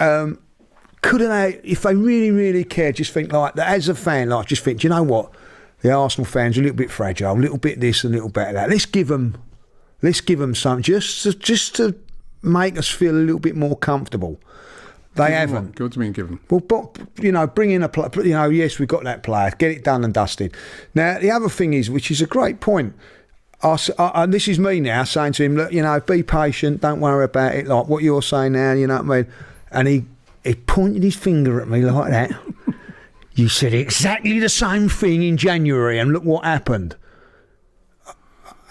couldn't they, if they really, really care, just think like that as a fan, like just think, do you know what? The Arsenal fans are a little bit fragile, a little bit this, a little bit of that. Let's give them something just to make us feel a little bit more comfortable. They haven't. What do you mean give them? Well, but, bring in a player. Yes, we've got that player. Get it done and dusted. Now, the other thing is, which is a great point, and this is me now saying to him, look, be patient, don't worry about it, like what you're saying now, you know what I mean? And he pointed his finger at me like that. You said exactly the same thing in January, and look what happened.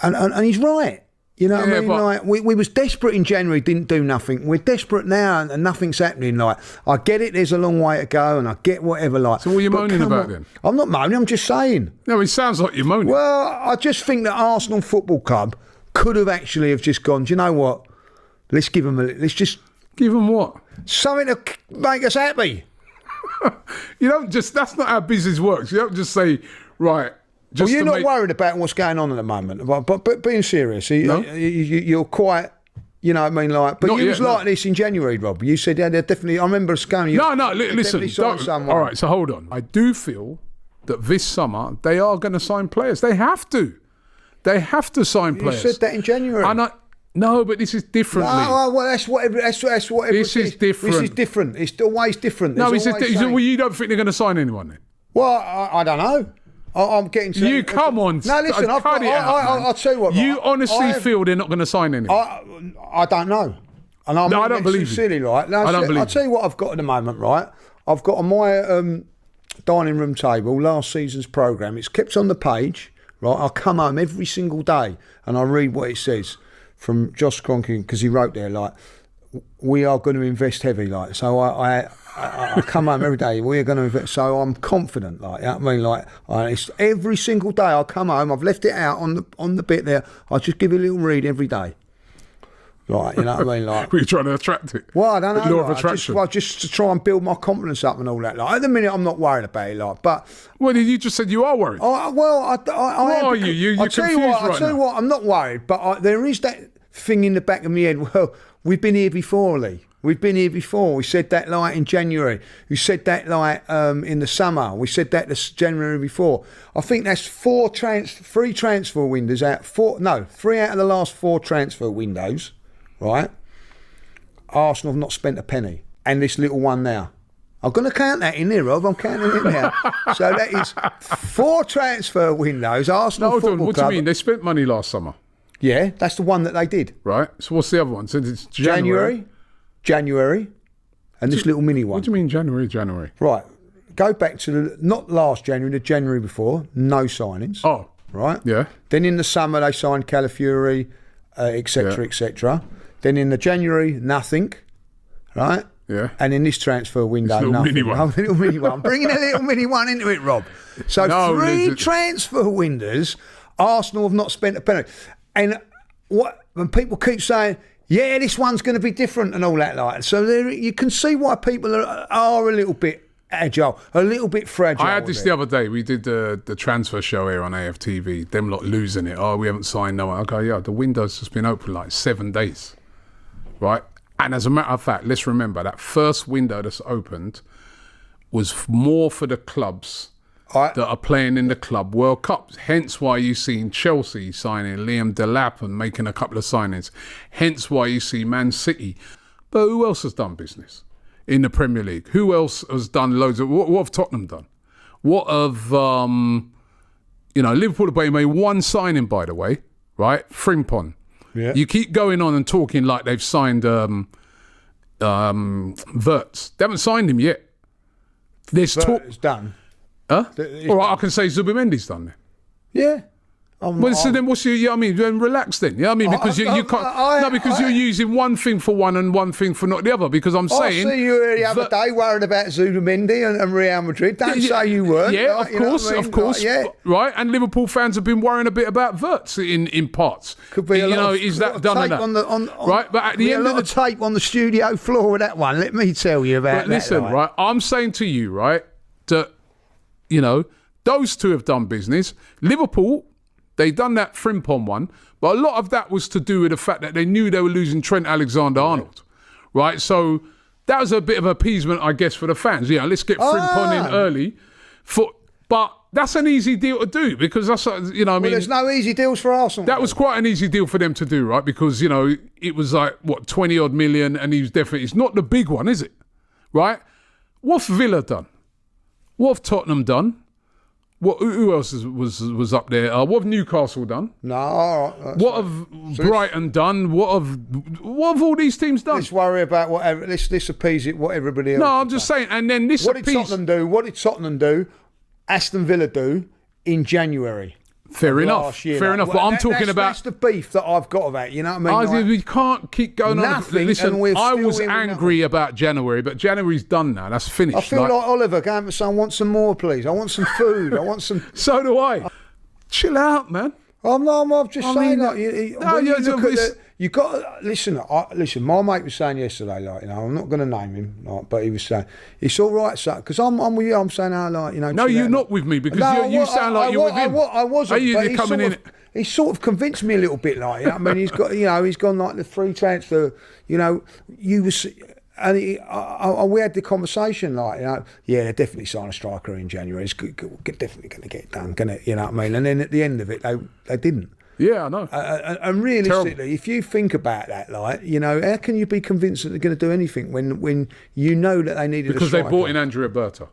And he's right. You know what I mean? Like we was desperate in January, didn't do nothing. We're desperate now, and nothing's happening. Like I get it, there's a long way to go, and I get whatever. Like, so what are you moaning about then? I'm not moaning. I'm just saying. No, it sounds like you're moaning. Well, I just think that Arsenal Football Club could have actually have just gone. Do you know what? Let's give them let's just give them what? Something to make us happy. You don't just. That's not how business works. You don't just say right. Well, you're not worried about what's going on at the moment, but being serious, you're quite, you know what I mean, like. But not you was like this in January, Rob. You said, yeah, they're definitely. I remember us going. Listen. All right, so hold on. I do feel that this summer they are going to sign players. They have to. They have to sign players. You said that in January. No, but this is differently. No, well, that's what. This is different. This is different. It's always different. No, well, you don't think they're going to sign anyone then? Well, I don't know. I'm getting to you. Come on. No, listen. I'll tell you what. You honestly feel they're not going to sign anyone? I don't know. And I don't believe silly, right? No, I don't believe. I'll tell you what I've got at the moment, right? I've got on my dining room table last season's programme. It's kept on the page, right? I come home every single day and I read what it says from Josh Kroenke, because he wrote there, like, we are going to invest heavy, like. So I come home every day. We're going to invest. So I'm confident, like. You know what I mean, like, it's every single day I come home. I've left it out on the bit there. I just give it a little read every day. Like, you know what I mean, like. We're trying to attract it. Well, I don't know. The law of attraction. Just to try and build my confidence up and all that. Like, at the minute, I'm not worried about it, like. But well, you just said you are worried. What are you? You're confused right now. I tell you what, I'm not worried, but there is that thing in the back of my head. Well, we've been here before, Lee. We've been here before. We said that like in January. We said that like in the summer. We said that this January before. I think that's three transfer windows out. 3 out of the last 4 transfer windows, right? Arsenal have not spent a penny. And this little one now. I'm going to count that in there, Rob. I'm counting it now. So that is 4 transfer windows. Arsenal Football Club. What do you mean? They spent money last summer. Yeah, that's the one that they did. Right. So what's the other one? Since it's January, and this little mini one. What do you mean January? Right. Go back to not last January, the January before. No signings. Oh. Right? Yeah. Then in the summer, they signed Calafiori, etc., etc. Then in the January, nothing. Right? Yeah. And in this transfer window, nothing. Little mini one. I'm bringing a little mini one into it, Rob. So 3 transfer windows, Arsenal have not spent a penny. And when people keep saying, yeah, this one's going to be different and all that, like, so you can see why people are a little bit agile, a little bit fragile. I had this the other day. We did the transfer show here on AFTV. Them lot losing it. Oh, we haven't signed no one. Okay, yeah, the window's just been open like 7 days, right? And as a matter of fact, let's remember that first window that's opened was more for the clubs that are playing in the Club World Cup. Hence why you've seen Chelsea signing Liam Delap and making a couple of signings. Hence why you see Man City. But who else has done business in the Premier League? Who else has done loads of... What have Tottenham done? What have... Liverpool have made one signing, by the way, right? Frimpong. Yeah. You keep going on and talking like they've signed Wirtz. They haven't signed him yet. There's talk... It's done. Huh? All right, I can say Zubimendi's done it. Yeah. So then what's your... then relax then. Yeah, because you can't... because you're using one thing for one and one thing for not the other. Because I'm saying... I see you the other day worried about Zubimendi and Real Madrid. Don't say you weren't. Yeah, of course. Right, and Liverpool fans have been worrying a bit about Wirtz in parts. Could be is that done tape on right, but at the end of the tape on the studio floor with that one. Let me tell you about that. Listen, right, I'm saying to you, right, that... those two have done business. Liverpool, they done that Frimpong one, but a lot of that was to do with the fact that they knew they were losing Trent Alexander-Arnold, right? So that was a bit of appeasement, I guess, for the fans. Yeah, let's get Frimpong in early. But that's an easy deal to do because that's, you know, I mean, there's no easy deals for Arsenal. that was quite an easy deal for them to do, right? Because, you know, it was like, what, 20 odd million, and he was definitely, it's not the big one, is it? Right? What have Villa done? What have Tottenham done? Who else was up there? What have Newcastle done? No, all right. What have Brighton done? What have all these teams done? Let's worry about whatever. Let's appease it. What everybody else. No, I'm just saying. And then this. What did Tottenham do? What did Tottenham do? Aston Villa do in January. Fair enough. Fair enough. But I'm talking about. That's the beef that I've got about. You know what I mean? We can't keep going on. Listen, I was angry about January, but January's done now. That's finished. I feel like Oliver going to say, I want some more, please. I want some food. I want some. So do I. Chill out, man. I'm just saying, like, you got to listen. Listen, my mate was saying yesterday, like, you know, I'm not going to name him, like, but he was saying it's all right, son, because I'm with you. I'm saying, like, you know. No, you're not with me because you sound like you're with him. I wasn't. You're coming in. He sort of convinced me a little bit, like, you know, I mean, he's got, you know, he's gone like the free transfer. You know, you was. And we had the conversation, like, you know, yeah, they're definitely signing a striker in January. It's definitely going to get done, can it? You know what I mean? And then at the end of it, they didn't. Yeah, I know. And realistically, terrible. If you think about that, like, you know, how can you be convinced that they're going to do anything when you know that they needed because a striker? They bought in Andrea Berta.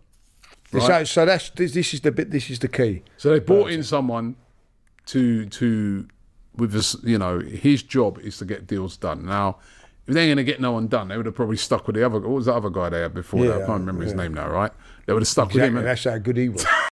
Right? So this is the bit. This is the key. So they bought in someone to with this, you know, his job is to get deals done. Now, if they ain't going to get no one done, they would have probably stuck with the other. What was the other guy they had before that? I can't remember his name now, right? They would have stuck with him. That's how good he was.